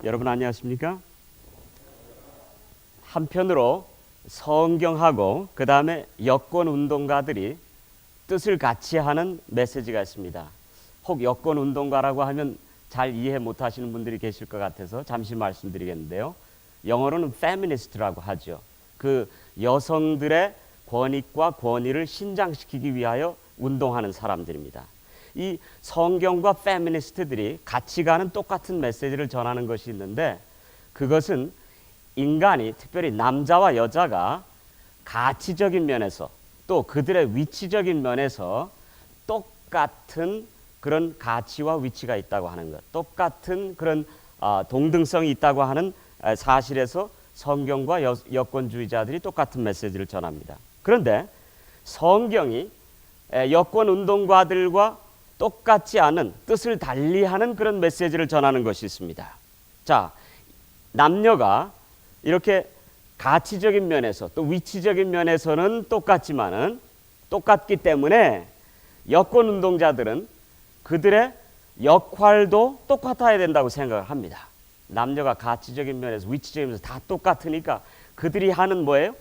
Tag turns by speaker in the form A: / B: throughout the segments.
A: 여러분 안녕하십니까? 한편으로 성경하고 그 다음에 여권 운동가들이 뜻을 같이 하는 메시지가 있습니다. 혹 여권 운동가라고 하면 잘 이해 못하시는 분들이 계실 것 같아서 잠시 말씀드리겠는데요. 영어로는 feminist라고 하죠. 그 여성들의 권익과 권위를 신장시키기 위하여 운동하는 사람들입니다. 이 성경과 페미니스트들이 같이 가는 똑같은 메시지를 전하는 것이 있는데, 그것은 인간이, 특별히 남자와 여자가 가치적인 면에서 또 그들의 위치적인 면에서 똑같은 그런 가치와 위치가 있다고 하는 것, 똑같은 그런 동등성이 있다고 하는 사실에서 성경과 여권주의자들이 똑같은 메시지를 전합니다. 그런데 성경이 여권 운동가들과 똑같지 않은, 뜻을 달리하는 그런 메시지를 전하는 것이 있습니다. 자, 남녀가 이렇게 가치적인 면에서 또 위치적인 면에서는 똑같기 때문에 여권 운동자들은 그들의 역할도 똑같아야 된다고 생각을 합니다. 남녀가 가치적인 면에서 위치적인 면에서 다 똑같으니까 그들이 하는 뭐예요?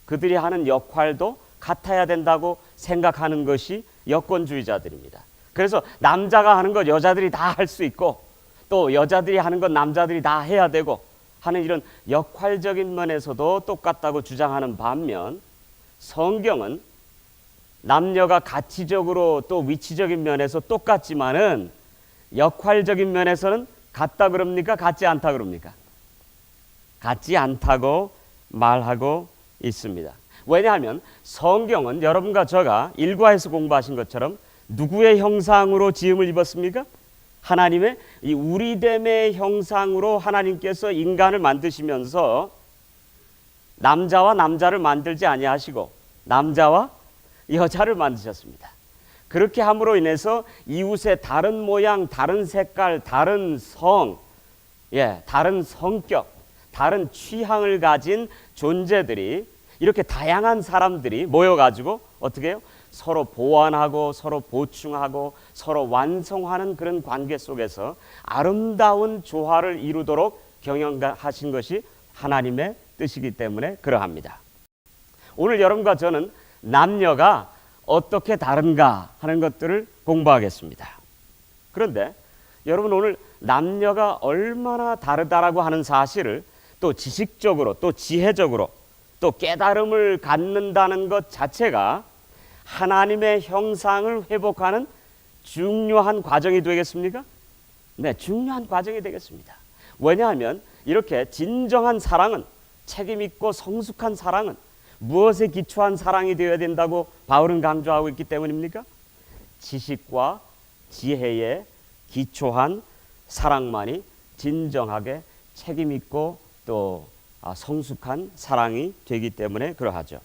A: 그들이 하는 역할도 같아야 된다고 생각하는 것이 여권주의자들입니다. 그래서 남자가 하는 것 여자들이 다 할 수 있고, 또 여자들이 하는 것 남자들이 다 해야 되고 하는 이런 역할적인 면에서도 똑같다고 주장하는 반면, 성경은 남녀가 가치적으로 또 위치적인 면에서 똑같지만은 역할적인 면에서는 같다 그럽니까? 같지 않다 그럽니까? 같지 않다고 말하고 있습니다. 왜냐하면 성경은 여러분과 저가 일과에서 공부하신 것처럼 누구의 형상으로 지음을 입었습니까? 하나님의 이 우리됨의 형상으로 하나님께서 인간을 만드시면서 남자와 남자를 만들지 아니하시고 남자와 여자를 만드셨습니다. 그렇게 함으로 인해서 이웃의 다른 모양, 다른 색깔, 다른 성, 다른 성격, 다른 취향을 가진 존재들이, 이렇게 다양한 사람들이 모여가지고 어떻게 해요? 서로 보완하고 서로 보충하고 서로 완성하는 그런 관계 속에서 아름다운 조화를 이루도록 경영하신 것이 하나님의 뜻이기 때문에 그러합니다. 오늘 여러분과 저는 남녀가 어떻게 다른가 하는 것들을 공부하겠습니다. 그런데 여러분, 오늘 남녀가 얼마나 다르다라고 하는 사실을 또 지식적으로 또 지혜적으로 또 깨달음을 갖는다는 것 자체가 하나님의 형상을 회복하는 중요한 과정이 되겠습니까? 네, 중요한 과정이 되겠습니다. 왜냐하면 이렇게 진정한 사랑은, 책임있고 성숙한 사랑은 무엇에 기초한 사랑이 되어야 된다고 바울은 강조하고 있기 때문입니까? 지식과 지혜에 기초한 사랑만이 진정하게 책임있고 또 성숙한 사랑이 되기 때문에 그러하죠.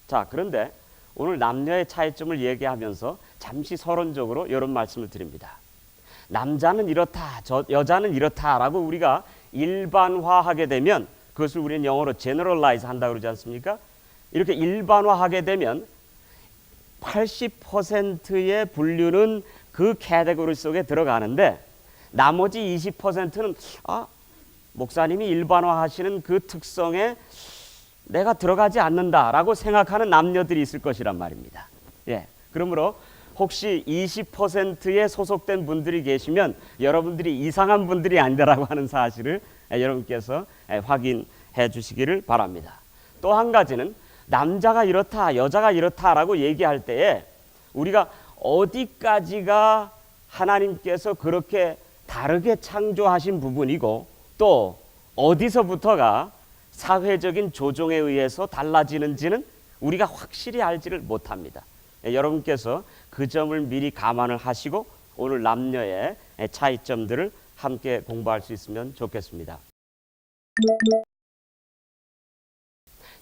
A: 자, 그런데 오늘 남녀의 차이점을 얘기하면서 잠시 서론적으로 이런 말씀을 드립니다. 남자는 이렇다, 여자는 이렇다라고 우리가 일반화하게 되면, 그것을 우리는 영어로 generalize 한다고 그러지 않습니까? 이렇게 일반화하게 되면 80%의 분류는 그 카테고리 속에 들어가는데, 나머지 20%는 목사님이 일반화하시는 그 특성에 내가 들어가지 않는다라고 생각하는 남녀들이 있을 것이란 말입니다. 그러므로 혹시 20%에 소속된 분들이 계시면 여러분들이 이상한 분들이 아니다라고 하는 사실을 여러분께서 확인해 주시기를 바랍니다. 또 한 가지는 남자가 이렇다, 여자가 이렇다라고 얘기할 때에 우리가 어디까지가 하나님께서 그렇게 다르게 창조하신 부분이고, 또 어디서부터가 사회적인 조종에 의해서 달라지는지는 우리가 확실히 알지를 못합니다. 여러분께서 그 점을 미리 감안을 하시고 오늘 남녀의 차이점들을 함께 공부할 수 있으면 좋겠습니다.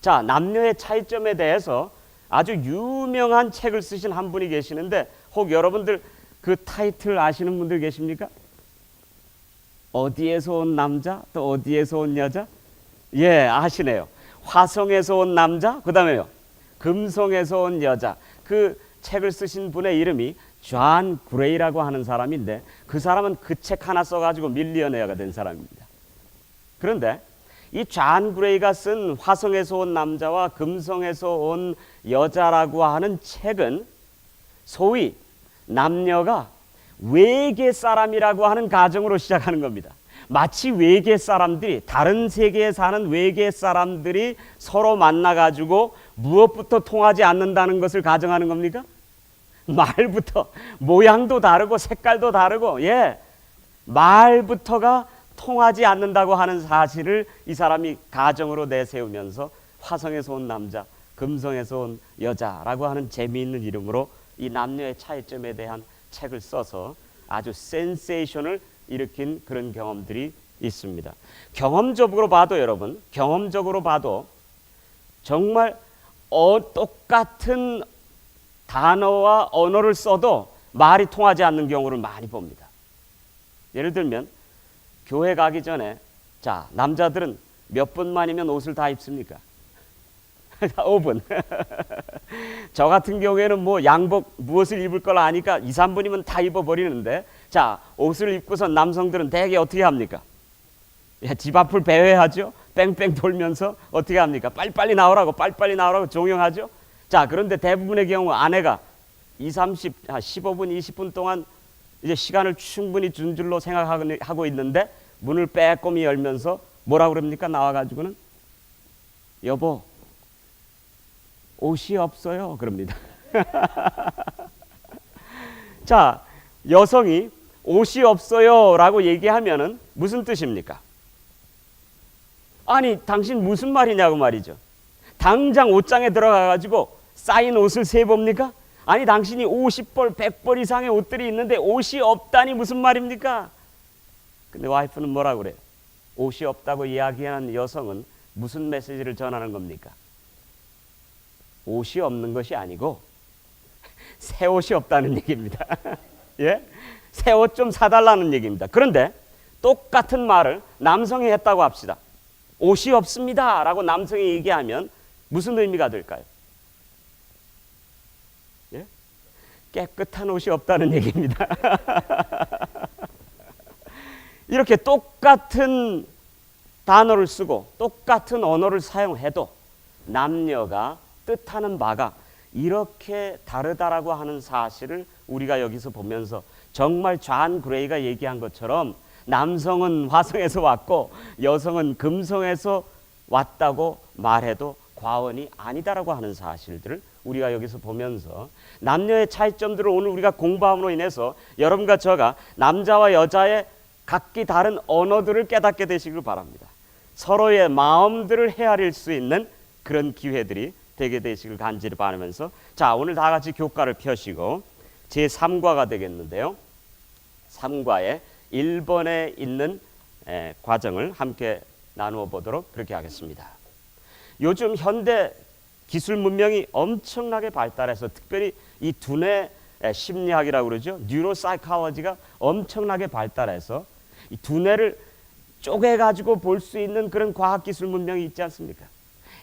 A: 자, 남녀의 차이점에 대해서 아주 유명한 책을 쓰신 한 분이 계시는데, 혹 여러분들 그 타이틀 아시는 분들 계십니까? 어디에서 온 남자, 또 어디에서 온 여자? 아시네요. 화성에서 온 남자, 그 다음에요, 금성에서 온 여자. 그 책을 쓰신 분의 이름이 존 그레이라고 하는 사람인데, 그 사람은 그 책 하나 써가지고 밀리어네어가 된 사람입니다. 그런데 이 존 그레이가 쓴 화성에서 온 남자와 금성에서 온 여자라고 하는 책은 소위 남녀가 외계 사람이라고 하는 가정으로 시작하는 겁니다. 마치 외계 사람들이, 다른 세계에 사는 외계 사람들이 서로 만나가지고 무엇부터 통하지 않는다는 것을 가정하는 겁니까? 말부터, 모양도 다르고 색깔도 다르고, 말부터가 통하지 않는다고 하는 사실을 이 사람이 가정으로 내세우면서 화성에서 온 남자, 금성에서 온 여자라고 하는 재미있는 이름으로 이 남녀의 차이점에 대한 책을 써서 아주 센세이션을 일으킨 그런 경험들이 있습니다. 경험적으로 봐도 여러분, 경험적으로 봐도 정말 똑같은 단어와 언어를 써도 말이 통하지 않는 경우를 많이 봅니다. 예를 들면 교회 가기 전에, 자, 남자들은 몇 분만이면 옷을 다 입습니까? 5분. 저 같은 경우에는 뭐 양복 무엇을 입을 걸 아니까 2, 3분이면 다 입어버리는데, 자, 옷을 입고서 남성들은 대개 어떻게 합니까? 집 앞을 배회하죠. 뺑뺑 돌면서 어떻게 합니까? 빨리빨리 나오라고 종용하죠. 자, 그런데 대부분의 경우 아내가 15분, 20분 동안 이제 시간을 충분히 준 줄로 생각하고 있는데 문을 빼꼼히 열면서 뭐라고 그럽니까? 나와가지고는 여보, 옷이 없어요. 그럽니다. 자, 여성이 옷이 없어요 라고 얘기하면은 무슨 뜻입니까? 아니, 당신 무슨 말이냐고 말이죠. 당장 옷장에 들어가가지고 쌓인 옷을 세봅니까? 아니, 당신이 50벌, 100벌 이상의 옷들이 있는데 옷이 없다니 무슨 말입니까? 근데 와이프는 뭐라고 그래요? 옷이 없다고 이야기하는 여성은 무슨 메시지를 전하는 겁니까? 옷이 없는 것이 아니고 새 옷이 없다는 얘기입니다. 예? 새 옷 좀 사달라는 얘기입니다. 그런데 똑같은 말을 남성이 했다고 합시다. 옷이 없습니다 라고 남성이 얘기하면 무슨 의미가 될까요? 예? 깨끗한 옷이 없다는 얘기입니다. 이렇게 똑같은 단어를 쓰고 똑같은 언어를 사용해도 남녀가 뜻하는 바가 이렇게 다르다라고 하는 사실을 우리가 여기서 보면서 정말 존 그레이가 얘기한 것처럼 남성은 화성에서 왔고 여성은 금성에서 왔다고 말해도 과언이 아니다라고 하는 사실들을 우리가 여기서 보면서 남녀의 차이점들을 오늘 우리가 공부함으로 인해서 여러분과 저가 남자와 여자의 각기 다른 언어들을 깨닫게 되시길 바랍니다. 서로의 마음들을 헤아릴 수 있는 그런 기회들이 되게 되시길 간절히 바라면서, 자, 오늘 다 같이 교과를 펴시고 제3과가 되겠는데요. 3과의 1번에 있는 과정을 함께 나누어 보도록 그렇게 하겠습니다. 요즘 현대 기술 문명이 엄청나게 발달해서 특별히 이 두뇌 심리학이라고 그러죠. 뉴로사이콜로지가 엄청나게 발달해서 이 두뇌를 쪼개가지고 볼 수 있는 그런 과학기술 문명이 있지 않습니까?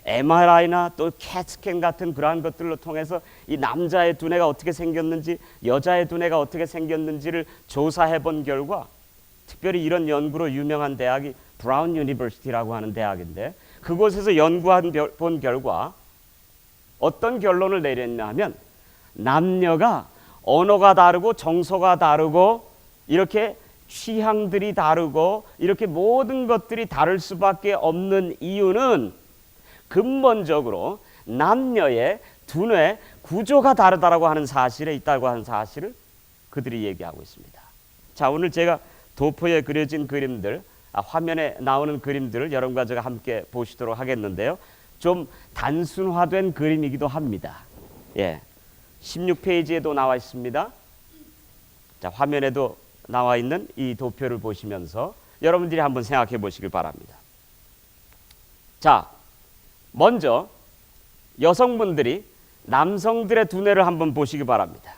A: MRI나 또 캣스캔 같은 그러한 것들로 통해서 이 남자의 두뇌가 어떻게 생겼는지 여자의 두뇌가 어떻게 생겼는지를 조사해 본 결과, 특별히 이런 연구로 유명한 대학이 브라운 유니버시티라고 하는 대학인데 그곳에서 연구한 본 결과 어떤 결론을 내렸냐 하면 남녀가 언어가 다르고 정서가 다르고 이렇게 취향들이 다르고 이렇게 모든 것들이 다를 수밖에 없는 이유는 근본적으로 남녀의 두뇌 구조가 다르다라고 하는 사실에 있다고 하는 사실을 그들이 얘기하고 있습니다. 자, 오늘 제가 도포에 그려진 그림들, 화면에 나오는 그림들을 여러분과 제가 함께 보시도록 하겠는데요. 좀 단순화된 그림이기도 합니다. 16페이지에도 나와 있습니다. 자, 화면에도 나와 있는 이 도표를 보시면서 여러분들이 한번 생각해 보시길 바랍니다. 자, 먼저 여성분들이 남성들의 두뇌를 한번 보시기 바랍니다.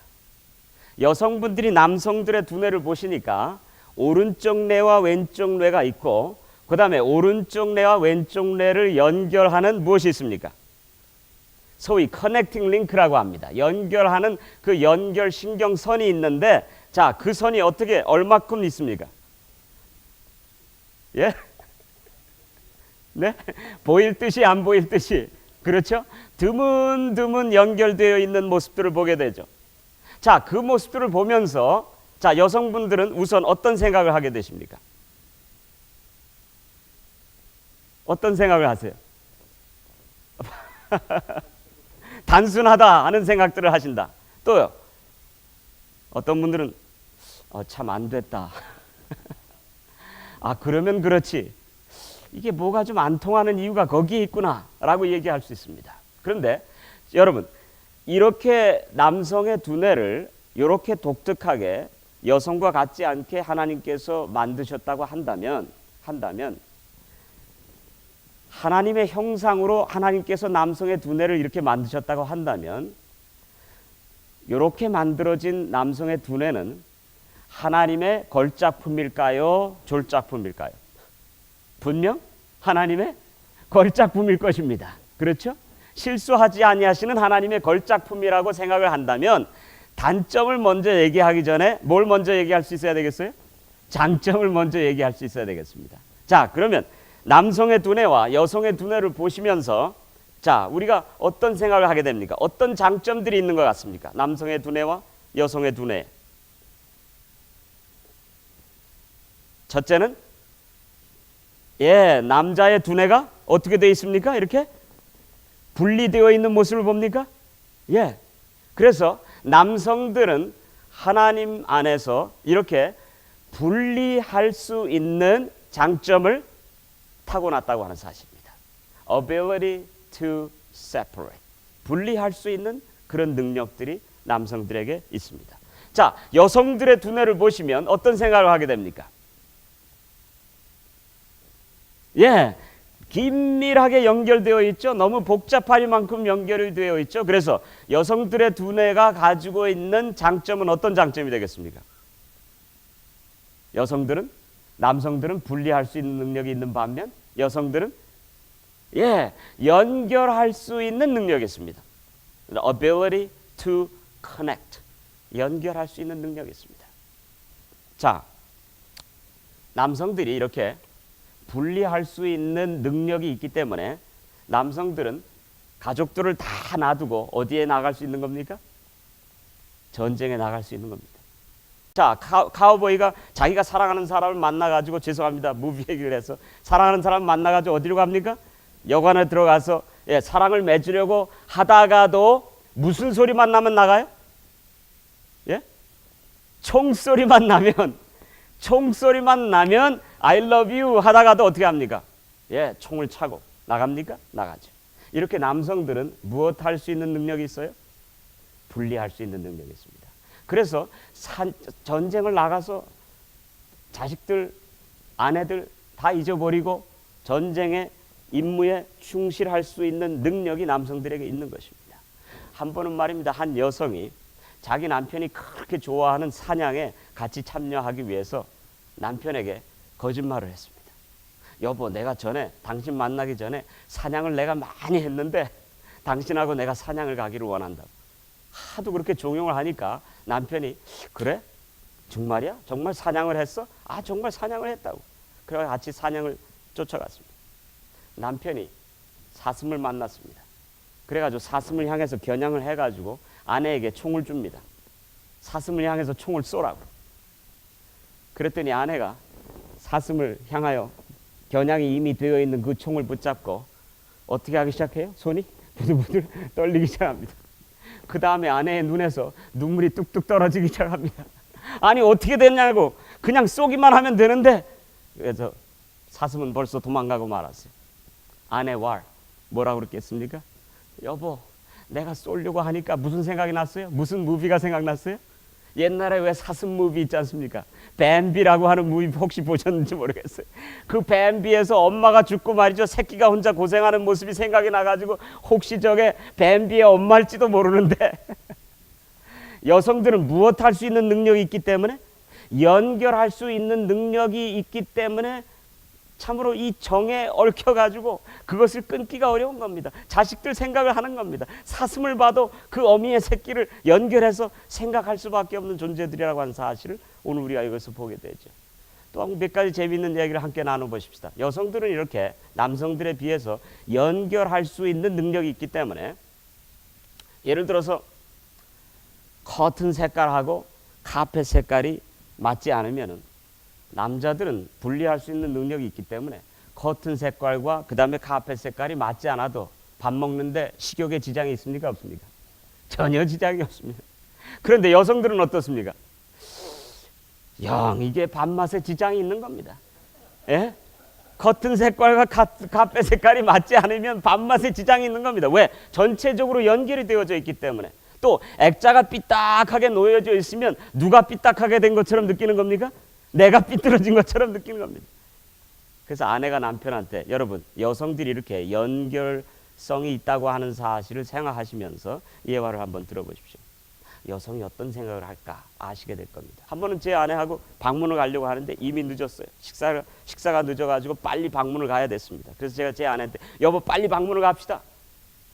A: 여성분들이 남성들의 두뇌를 보시니까 오른쪽 뇌와 왼쪽 뇌가 있고 그 다음에 오른쪽 뇌와 왼쪽 뇌를 연결하는 무엇이 있습니까? 소위 커넥팅 링크라고 합니다. 연결하는 그 연결 신경선이 있는데, 자, 그 선이 어떻게 얼마큼 있습니까? 예? 네? 보일 듯이 안 보일 듯이, 그렇죠? 드문드문 연결되어 있는 모습들을 보게 되죠. 자, 그 모습들을 보면서 자, 여성분들은 우선 어떤 생각을 하게 되십니까? 어떤 생각을 하세요? 단순하다 하는 생각들을 하신다. 또요, 어떤 분들은 참 안 됐다. 아, 그러면 그렇지, 이게 뭐가 좀 안 통하는 이유가 거기에 있구나 라고 얘기할 수 있습니다. 그런데 여러분, 이렇게 남성의 두뇌를 이렇게 독특하게 여성과 같지 않게 하나님께서 만드셨다고 한다면 하나님의 형상으로 하나님께서 남성의 두뇌를 이렇게 만드셨다고 한다면 이렇게 만들어진 남성의 두뇌는 하나님의 걸작품일까요? 졸작품일까요? 분명 하나님의 걸작품일 것입니다. 그렇죠? 실수하지 아니하시는 하나님의 걸작품이라고 생각을 한다면 단점을 먼저 얘기하기 전에 뭘 먼저 얘기할 수 있어야 되겠어요? 장점을 먼저 얘기할 수 있어야 되겠습니다. 자, 그러면 남성의 두뇌와 여성의 두뇌를 보시면서 자, 우리가 어떤 생각을 하게 됩니까? 어떤 장점들이 있는 것 같습니까? 남성의 두뇌와 여성의 두뇌. 첫째는 남자의 두뇌가 어떻게 되어 있습니까? 이렇게 분리되어 있는 모습을 봅니까? 그래서 남성들은 하나님 안에서 이렇게 분리할 수 있는 장점을 타고났다고 하는 사실입니다. Ability to separate. 분리할 수 있는 그런 능력들이 남성들에게 있습니다. 자, 여성들의 두뇌를 보시면 어떤 생각을 하게 됩니까? 긴밀하게 연결되어 있죠. 너무 복잡할 만큼 연결이 되어 있죠. 그래서 여성들의 두뇌가 가지고 있는 장점은 어떤 장점이 되겠습니까? 남성들은 분리할 수 있는 능력이 있는 반면 여성들은 연결할 수 있는 능력이 있습니다. Ability to connect. 연결할 수 있는 능력이 있습니다. 자, 남성들이 이렇게 분리할 수 있는 능력이 있기 때문에 남성들은 가족들을 다 놔두고 어디에 나갈 수 있는 겁니까? 전쟁에 나갈 수 있는 겁니다. 자, 카우보이가 자기가 사랑하는 사람을 만나가지고, 죄송합니다, 무비 얘기를 해서, 사랑하는 사람을 만나가지고 어디로 갑니까? 여관에 들어가서 사랑을 맺으려고 하다가도 무슨 소리만 나면 나가요? 총소리만 나면 I love you 하다가도 어떻게 합니까? 총을 차고 나갑니까? 나가죠. 이렇게 남성들은 무엇 할 수 있는 능력이 있어요? 분리할 수 있는 능력이 있습니다. 그래서 전쟁을 나가서 자식들, 아내들 다 잊어버리고 전쟁의 임무에 충실할 수 있는 능력이 남성들에게 있는 것입니다. 한 번은 말입니다, 한 여성이 자기 남편이 그렇게 좋아하는 사냥에 같이 참여하기 위해서 남편에게 거짓말을 했습니다. 여보, 내가 당신 만나기 전에 사냥을 내가 많이 했는데 당신하고 내가 사냥을 가기를 원한다고. 하도 그렇게 종용을 하니까 남편이, 그래? 정말이야? 정말 사냥을 했어? 아, 정말 사냥을 했다고. 그래서 같이 사냥을 쫓아갔습니다. 남편이 사슴을 만났습니다. 그래가지고 사슴을 향해서 겨냥을 해가지고 아내에게 총을 줍니다. 사슴을 향해서 총을 쏘라고. 그랬더니 아내가 사슴을 향하여 겨냥이 이미 되어 있는 그 총을 붙잡고 어떻게 하기 시작해요? 손이 부들부들 떨리기 시작합니다. 그 다음에 아내의 눈에서 눈물이 뚝뚝 떨어지기 시작합니다. 아니, 어떻게 됐냐고, 그냥 쏘기만 하면 되는데. 그래서 사슴은 벌써 도망가고 말았어요. 아내와 뭐라고 그랬겠습니까? 여보, 내가 쏘려고 하니까 무슨 생각이 났어요? 무슨 무비가 생각났어요? 옛날에 왜 사슴 무비 있지 않습니까? 뱀비라고 하는 무비 혹시 보셨는지 모르겠어요. 그 뱀비에서 엄마가 죽고 말이죠, 새끼가 혼자 고생하는 모습이 생각이 나가지고 혹시 저게 뱀비의 엄마일지도 모르는데 여성들은 무엇 할 수 있는 능력이 있기 때문에, 연결할 수 있는 능력이 있기 때문에 참으로 이 정에 얽혀가지고 그것을 끊기가 어려운 겁니다. 자식들 생각을 하는 겁니다. 사슴을 봐도 그 어미의 새끼를 연결해서 생각할 수밖에 없는 존재들이라고 하는 사실을 오늘 우리가 이것을 보게 되죠. 또 몇 가지 재미있는 이야기를 함께 나눠보십시다. 여성들은 이렇게 남성들에 비해서 연결할 수 있는 능력이 있기 때문에 예를 들어서 커튼 색깔하고 카펫 색깔이 맞지 않으면 남자들은 분리할 수 있는 능력이 있기 때문에 커튼 색깔과 그 다음에 카펫 색깔이 맞지 않아도 밥 먹는데 식욕에 지장이 있습니까? 없습니까? 전혀 지장이 없습니다. 그런데 여성들은 어떻습니까? 영 이게 밥맛에 지장이 있는 겁니다. 예? 커튼 색깔과 카펫 색깔이 맞지 않으면 밥맛에 지장이 있는 겁니다. 왜? 전체적으로 연결이 되어져 있기 때문에. 또 액자가 삐딱하게 놓여져 있으면 누가 삐딱하게 된 것처럼 느끼는 겁니까? 내가 삐뚤어진 것처럼 느끼는 겁니다. 그래서 아내가 남편한테 여러분 여성들이 이렇게 연결성이 있다고 하는 사실을 생각하시면서 이 예화를 한번 들어보십시오. 여성이 어떤 생각을 할까 아시게 될 겁니다. 한 번은 제 아내하고 방문을 가려고 하는데 이미 늦었어요. 식사가 늦어가지고 빨리 방문을 가야 됐습니다. 그래서 제가 제 아내한테 여보 빨리 방문을 갑시다.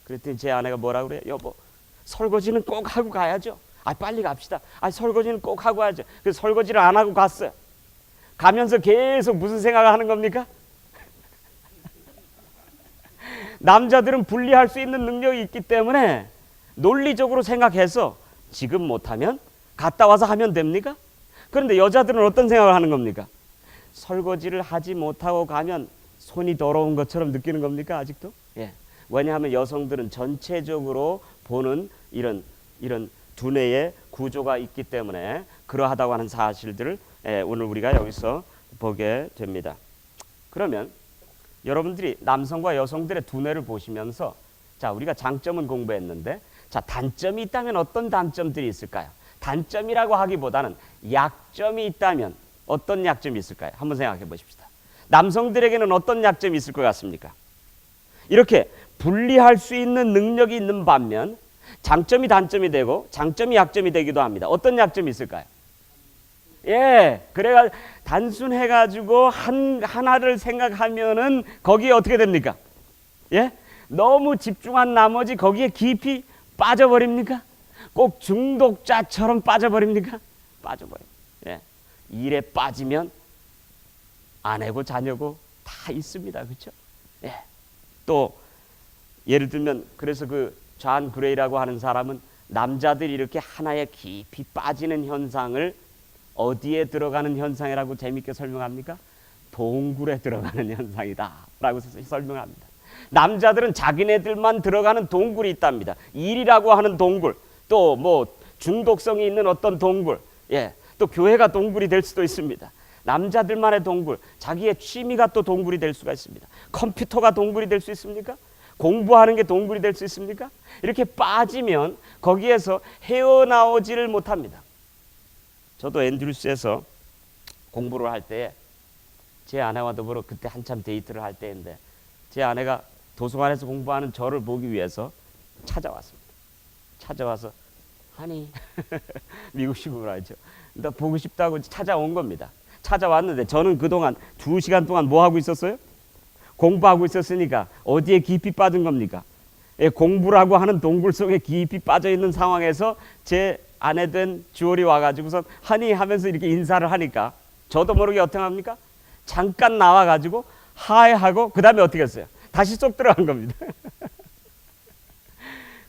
A: 그랬더니 제 아내가 뭐라고 그래요? 여보 설거지는 꼭 하고 가야죠. 빨리 갑시다. 설거지는 꼭 하고 가야죠. 그래서 설거지를 안 하고 갔어요. 가면서 계속 무슨 생각을 하는 겁니까? 남자들은 분리할 수 있는 능력이 있기 때문에 논리적으로 생각해서 지금 못하면 갔다 와서 하면 됩니까? 그런데 여자들은 어떤 생각을 하는 겁니까? 설거지를 하지 못하고 가면 손이 더러운 것처럼 느끼는 겁니까? 아직도? 예. 왜냐하면 여성들은 전체적으로 보는 이런 두뇌의 구조가 있기 때문에 그러하다고 하는 사실들을 오늘 우리가 여기서 보게 됩니다. 그러면 여러분들이 남성과 여성들의 두뇌를 보시면서 자 우리가 장점은 공부했는데 자 단점이 있다면 어떤 단점들이 있을까요? 단점이라고 하기보다는 약점이 있다면 어떤 약점이 있을까요? 한번 생각해 보십시다. 남성들에게는 어떤 약점이 있을 것 같습니까? 이렇게 분리할 수 있는 능력이 있는 반면 장점이 단점이 되고 장점이 약점이 되기도 합니다. 어떤 약점이 있을까요? 예, 그래가 단순해가지고 하나를 생각하면은 거기에 어떻게 됩니까? 예, 너무 집중한 나머지 거기에 깊이 빠져버립니까? 꼭 중독자처럼 빠져버립니까? 빠져버려요. 예, 일에 빠지면 아내고 자녀고 다 있습니다, 그렇죠? 예, 또 예를 들면 그래서 그 존 그레이라고 하는 사람은 남자들이 이렇게 하나에 깊이 빠지는 현상을 어디에 들어가는 현상이라고 재밌게 설명합니까? 동굴에 들어가는 현상이다 라고 설명합니다. 남자들은 자기네들만 들어가는 동굴이 있답니다. 일이라고 하는 동굴, 또 뭐 중독성이 있는 어떤 동굴, 예, 또 교회가 동굴이 될 수도 있습니다. 남자들만의 동굴, 자기의 취미가 또 동굴이 될 수가 있습니다. 컴퓨터가 동굴이 될 수 있습니까? 공부하는 게 동굴이 될 수 있습니까? 이렇게 빠지면 거기에서 헤어나오지를 못합니다. 저도 앤드루스에서 공부를 할 때 제 아내와 더불어 그때 한참 데이트를 할 때인데 제 아내가 도서관에서 공부하는 저를 보기 위해서 찾아왔습니다. 찾아와서 하니 미국식으로 하죠. 나 보고 싶다고 찾아온 겁니다. 찾아왔는데 저는 그동안 2시간 동안 뭐 하고 있었어요? 공부하고 있었으니까 어디에 깊이 빠진 겁니까? 예, 공부라고 하는 동굴 속에 깊이 빠져 있는 상황에서 제 아내 된 주얼이 와가지고서 하니 하면서 이렇게 인사를 하니까 저도 모르게 어떻게 합니까? 잠깐 나와가지고 하이 하고 그 다음에 어떻게 했어요? 다시 쏙 들어간 겁니다.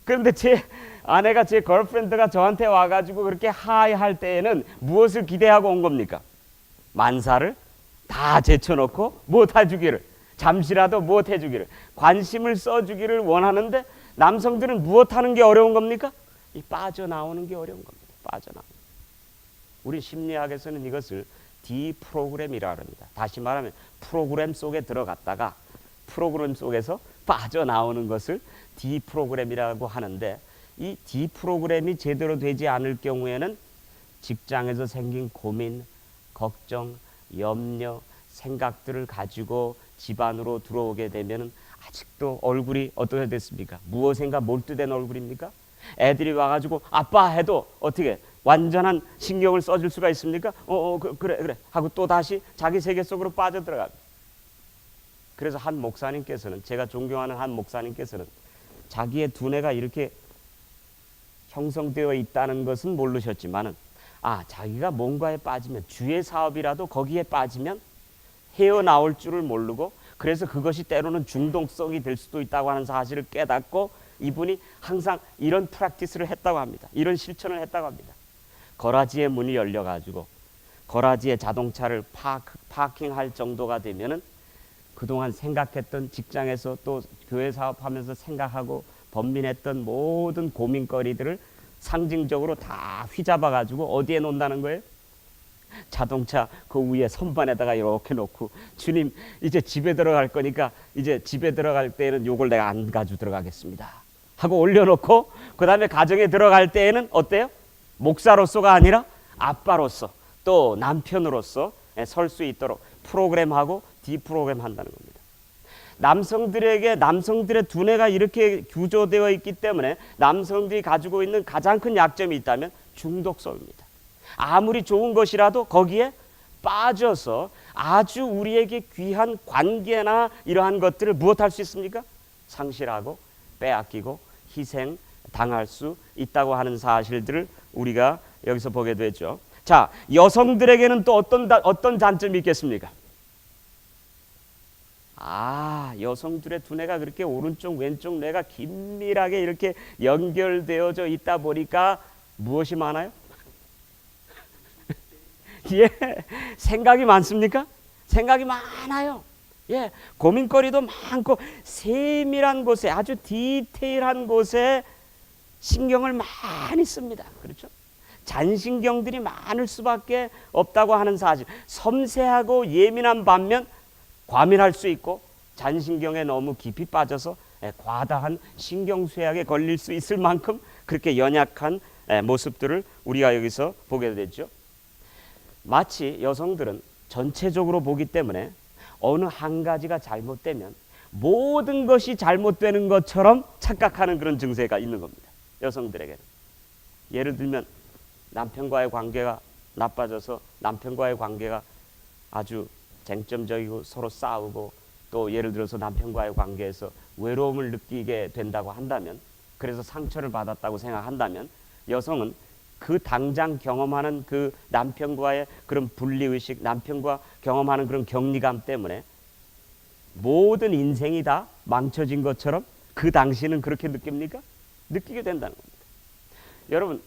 A: 그런데 제 아내가 제 걸프렌드가 저한테 와가지고 그렇게 하이 할 때에는 무엇을 기대하고 온 겁니까? 만사를 다 제쳐놓고 무엇 해주기를, 잠시라도 무엇 해주기를, 관심을 써주기를 원하는데 남성들은 무엇 하는 게 어려운 겁니까? 이 빠져나오는 게 어려운 겁니다. 빠져나오는. 우리 심리학에서는 이것을 디프로그램이라고 합니다. 다시 말하면 프로그램 속에 들어갔다가 프로그램 속에서 빠져나오는 것을 디프로그램이라고 하는데 이 디프로그램이 제대로 되지 않을 경우에는 직장에서 생긴 고민, 걱정, 염려, 생각들을 가지고 집안으로 들어오게 되면 아직도 얼굴이 어떻게 됐습니까? 무엇인가 몰두된 얼굴입니까? 애들이 와가지고 아빠 해도 어떻게 완전한 신경을 써줄 수가 있습니까? 그래 하고 또 다시 자기 세계 속으로 빠져들어갑니다. 그래서 한 목사님께서는, 제가 존경하는 한 목사님께서는 자기의 두뇌가 이렇게 형성되어 있다는 것은 모르셨지만은 자기가 뭔가에 빠지면, 주의 사업이라도 거기에 빠지면 헤어나올 줄을 모르고, 그래서 그것이 때로는 중독성이 될 수도 있다고 하는 사실을 깨닫고 이분이 항상 이런 프랙티스를 했다고 합니다. 이런 실천을 했다고 합니다. 거라지의 문이 열려가지고 거라지에 자동차를 파킹할 정도가 되면은 그동안 생각했던, 직장에서 또 교회 사업하면서 생각하고 번민했던 모든 고민거리들을 상징적으로 다 휘잡아 가지고 어디에 놓는다는 거예요? 자동차 그 위에 선반에다가 이렇게 놓고, 주님 이제 집에 들어갈 거니까 이제 집에 들어갈 때에는 요걸 내가 안 가지고 들어가겠습니다 하고 올려놓고, 그 다음에 가정에 들어갈 때에는 어때요? 목사로서가 아니라 아빠로서 또 남편으로서 설 수 있도록 프로그램하고 디프로그램 한다는 겁니다. 남성들의 두뇌가 이렇게 구조되어 있기 때문에 남성들이 가지고 있는 가장 큰 약점이 있다면 중독성입니다. 아무리 좋은 것이라도 거기에 빠져서 아주 우리에게 귀한 관계나 이러한 것들을 무엇할 수 있습니까? 상실하고 빼앗기고 희생 당할 수 있다고 하는 사실들을 우리가 여기서 보게 되죠. 자, 여성들에게는 또 어떤 단점이 있겠습니까? 여성들의 두뇌가 그렇게 오른쪽 왼쪽 뇌가 긴밀하게 이렇게 연결되어져 있다 보니까 무엇이 많아요? 예, 생각이 많습니까? 생각이 많아요. 예, 고민거리도 많고 세밀한 곳에, 아주 디테일한 곳에 신경을 많이 씁니다. 그렇죠? 잔신경들이 많을 수밖에 없다고 하는 사실. 섬세하고 예민한 반면 과민할 수 있고, 잔신경에 너무 깊이 빠져서 과다한 신경쇠약에 걸릴 수 있을 만큼 그렇게 연약한 모습들을 우리가 여기서 보게 되죠. 마치 여성들은 전체적으로 보기 때문에 어느 한 가지가 잘못되면 모든 것이 잘못되는 것처럼 착각하는 그런 증세가 있는 겁니다. 여성들에게는. 예를 들면 남편과의 관계가 나빠져서 남편과의 관계가 아주 쟁점적이고 서로 싸우고, 또 예를 들어서 남편과의 관계에서 외로움을 느끼게 된다고 한다면, 그래서 상처를 받았다고 생각한다면, 여성은 그 당장 경험하는 그 남편과의 그런 분리의식, 남편과 경험하는 그런 격리감 때문에 모든 인생이 다 망쳐진 것처럼 그 당시는 그렇게 느낍니까? 느끼게 된다는 겁니다. 여러분,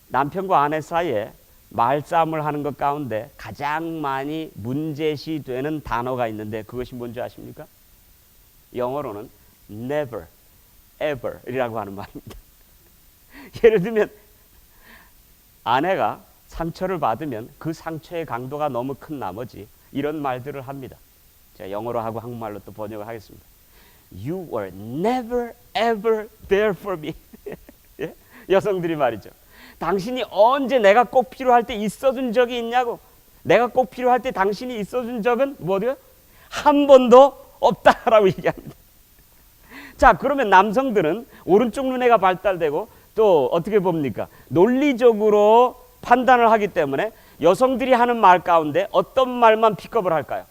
A: 남편과 아내 사이에 말싸움을 하는 것 가운데 가장 많이 문제시되는 단어가 있는데 그것이 뭔지 아십니까? 영어로는 never, ever 이라고 하는 말입니다. 예를 들면 아내가 상처를 받으면 그 상처의 강도가 너무 큰 나머지 이런 말들을 합니다. 제가 영어로 하고 한국말로 또 번역을 하겠습니다. You were never ever there for me. 예? 여성들이 말이죠. 당신이 언제 내가 꼭 필요할 때 있어준 적이 있냐고. 내가 꼭 필요할 때 당신이 있어준 적은 뭐죠? 한 번도 없다라고 얘기합니다. 자, 그러면 남성들은 오른쪽 눈에가 발달되고 또 어떻게 봅니까? 논리적으로 판단을 하기 때문에 여성들이 하는 말 가운데 어떤 말만 픽업을 할까요?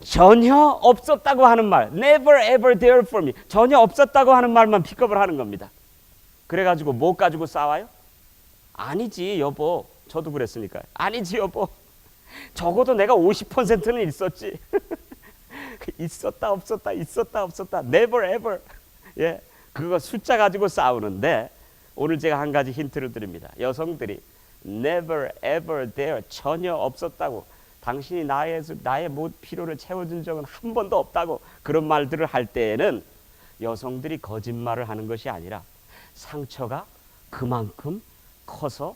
A: 전혀 없었다고 하는 말, never ever there for me, 전혀 없었다고 하는 말만 픽업을 하는 겁니다. 그래가지고 뭐 가지고 싸워요? 아니지 여보, 저도 그랬으니까. 아니지 여보, 적어도 내가 50%는 있었지. 있었다 없었다, 있었다 없었다, never ever. 예, 그거 숫자 가지고 싸우는데 오늘 제가 한 가지 힌트를 드립니다. 여성들이 never ever there, 전혀 없었다고, 당신이 나의 모든 필요를 채워준 적은 한 번도 없다고, 그런 말들을 할 때에는 여성들이 거짓말을 하는 것이 아니라 상처가 그만큼 커서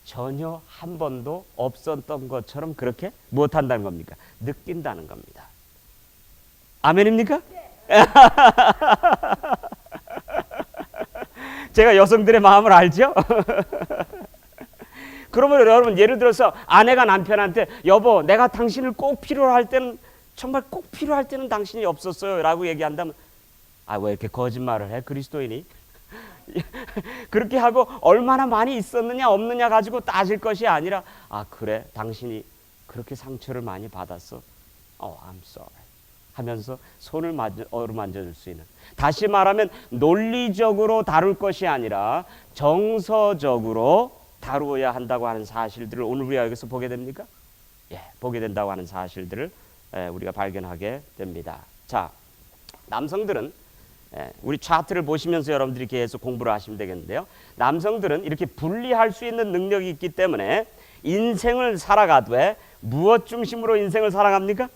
A: 전혀 한 번도 없었던 것처럼 그렇게 무엇한다는 겁니까? 느낀다는 겁니다. 아멘입니까? 네. 제가 여성들의 마음을 알죠? 그러면 여러분, 예를 들어서 아내가 남편한테 여보, 내가 당신을 꼭 필요할 때는, 정말 꼭 필요할 때는 당신이 없었어요 라고 얘기한다면, 왜 이렇게 거짓말을 해, 그리스도인이? 그렇게 하고 얼마나 많이 있었느냐 없느냐 가지고 따질 것이 아니라, 그래, 당신이 그렇게 상처를 많이 받았어, I'm sorry 하면서 손을 어루만져 줄 수 있는, 다시 말하면 논리적으로 다룰 것이 아니라 정서적으로 다루어야 한다고 하는 사실들을 오늘 우리가 여기서 보게 됩니까? 예, 보게 된다고 하는 사실들을 우리가 발견하게 됩니다. 자, 남성들은 우리 차트를 보시면서 여러분들이 계속 공부를 하시면 되겠는데요. 남성들은 이렇게 분리할 수 있는 능력이 있기 때문에 인생을 살아가되 무엇 중심으로 인생을 살아갑니까?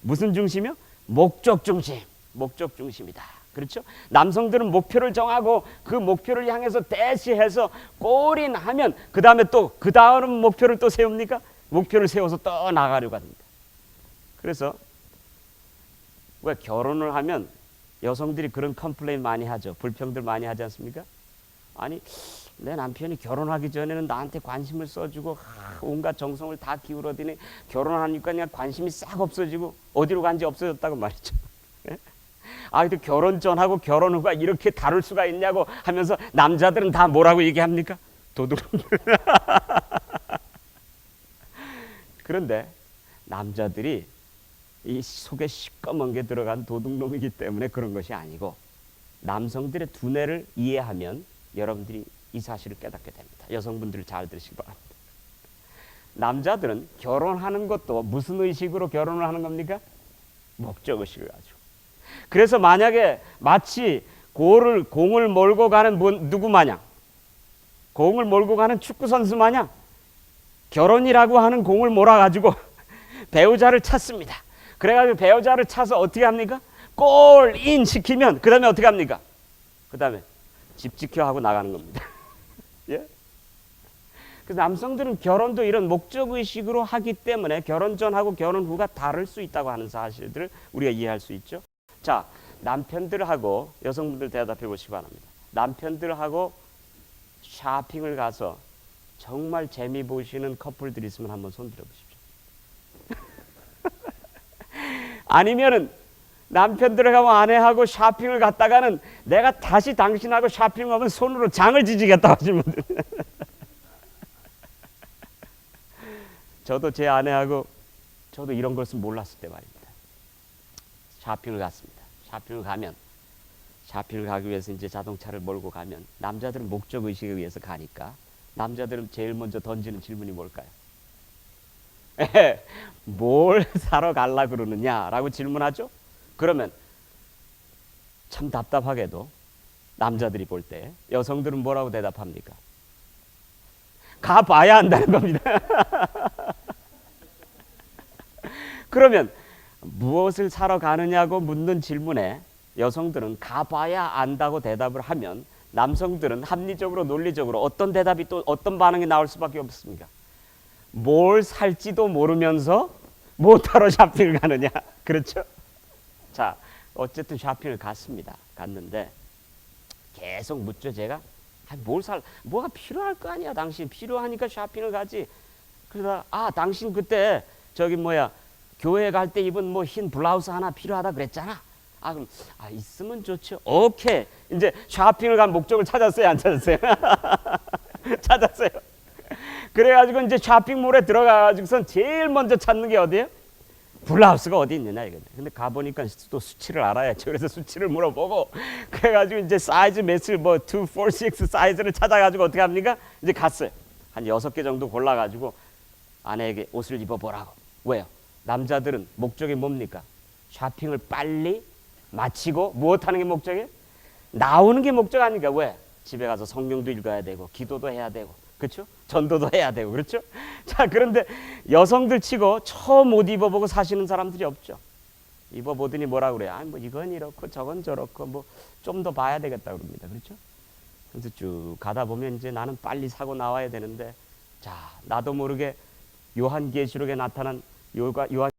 A: 무슨 중심이요? 목적 중심. 목적 중심이다. 그렇죠? 남성들은 목표를 정하고 그 목표를 향해서 대시해서 골인하면 그 다음에 또 그 다음 목표를 또 세웁니까? 목표를 세워서 또 나가려고 합니다. 그래서 왜 결혼을 하면 여성들이 그런 컴플레인 많이 하죠. 불평들 많이 하지 않습니까? 아니 내 남편이 결혼하기 전에는 나한테 관심을 써주고 온갖 정성을 다 기울어더니 결혼하니까 그냥 관심이 싹 없어지고 어디로 간지 없어졌다고 말이죠. 아, 근데 결혼 전하고 결혼 후가 이렇게 다를 수가 있냐고 하면서 남자들은 다 뭐라고 얘기합니까? 도둑놈들. 그런데 남자들이 이 속에 시꺼먼 게 들어간 도둑놈이기 때문에 그런 것이 아니고 남성들의 두뇌를 이해하면 여러분들이 이 사실을 깨닫게 됩니다. 여성분들 잘 들으시기 바랍니다. 남자들은 결혼하는 것도 무슨 의식으로 결혼을 하는 겁니까? 목적 의식을 가지고. 그래서 만약에 마치 공을 몰고 가는 누구 마냥, 공을 몰고 가는 축구 선수 마냥 결혼이라고 하는 공을 몰아가지고 배우자를 찾습니다. 그래가지고 배우자를 찾아서 어떻게 합니까? 골인 시키면 그 다음에 어떻게 합니까? 그 다음에 집 지켜 하고 나가는 겁니다. 예? 그래서 남성들은 결혼도 이런 목적의식으로 하기 때문에 결혼 전하고 결혼 후가 다를 수 있다고 하는 사실들을 우리가 이해할 수 있죠. 자, 남편들하고 여성분들 대답해 보시기 바랍니다. 남편들하고 쇼핑을 가서 정말 재미 보시는 커플들 있으면 한번 손 들어 보십시오. 아니면은 남편들하고 아내하고 쇼핑을 갔다가는 내가 다시 당신하고 쇼핑하면 손으로 장을 지지겠다 하시는 분들. 저도 제 아내하고 저도 이런 것을 몰랐을 때 말입니다. 쇼핑을 갔습니다. 쇼핑을 가기 위해서 이제 자동차를 몰고 가면 남자들은 목적 의식에 의해서 가니까 남자들은 제일 먼저 던지는 질문이 뭘까요? 뭘 사러 갈라 그러느냐라고 질문하죠. 그러면 참 답답하게도 남자들이 볼 때 여성들은 뭐라고 대답합니까? 가봐야 한다는 겁니다. 그러면 무엇을 사러 가느냐고 묻는 질문에 여성들은 가봐야 안다고 대답을 하면 남성들은 합리적으로 논리적으로 어떤 대답이 또 어떤 반응이 나올 수밖에 없습니까? 뭘 살지도 모르면서 뭐하러 쇼핑을 가느냐. 그렇죠? 자, 어쨌든 쇼핑을 갔는데 계속 묻죠. 제가 뭐가 필요할 거 아니야. 당신 필요하니까 쇼핑을 가지. 그러다 당신 그때 교회 갈 때 입은 흰 블라우스 하나 필요하다 그랬잖아. 그럼 있으면 좋죠. 오케이. 이제 쇼핑을 간 목적을 찾았어요, 안 찾았어요? 찾았어요. 그래가지고 이제 쇼핑몰에 들어가가지고선 제일 먼저 찾는 게 어디예요? 블라우스가 어디 있느냐 이건데. 근데 가보니까 또 수치를 알아야죠. 그래서 수치를 물어보고 그래가지고 이제 사이즈 몇을 2, 4, 6 사이즈를 찾아가지고 어떻게 합니까? 이제 갔어요. 한 6개 정도 골라가지고 아내에게 옷을 입어보라고. 왜요? 남자들은 목적이 뭡니까? 쇼핑을 빨리 마치고 무엇하는 게 목적이에요? 나오는 게 목적 아닙니까? 왜? 집에 가서 성경도 읽어야 되고 기도도 해야 되고 그렇죠? 전도도 해야 되고 그렇죠? 자, 그런데 여성들 치고 처음 옷 입어보고 사시는 사람들이 없죠. 입어보더니 뭐라 그래요? 이건 이렇고 저건 저렇고 좀 더 봐야 되겠다 그럽니다. 그렇죠? 그래서 쭉 가다 보면 이제 나는 빨리 사고 나와야 되는데 자, 나도 모르게 요한계시록에 나타난 요한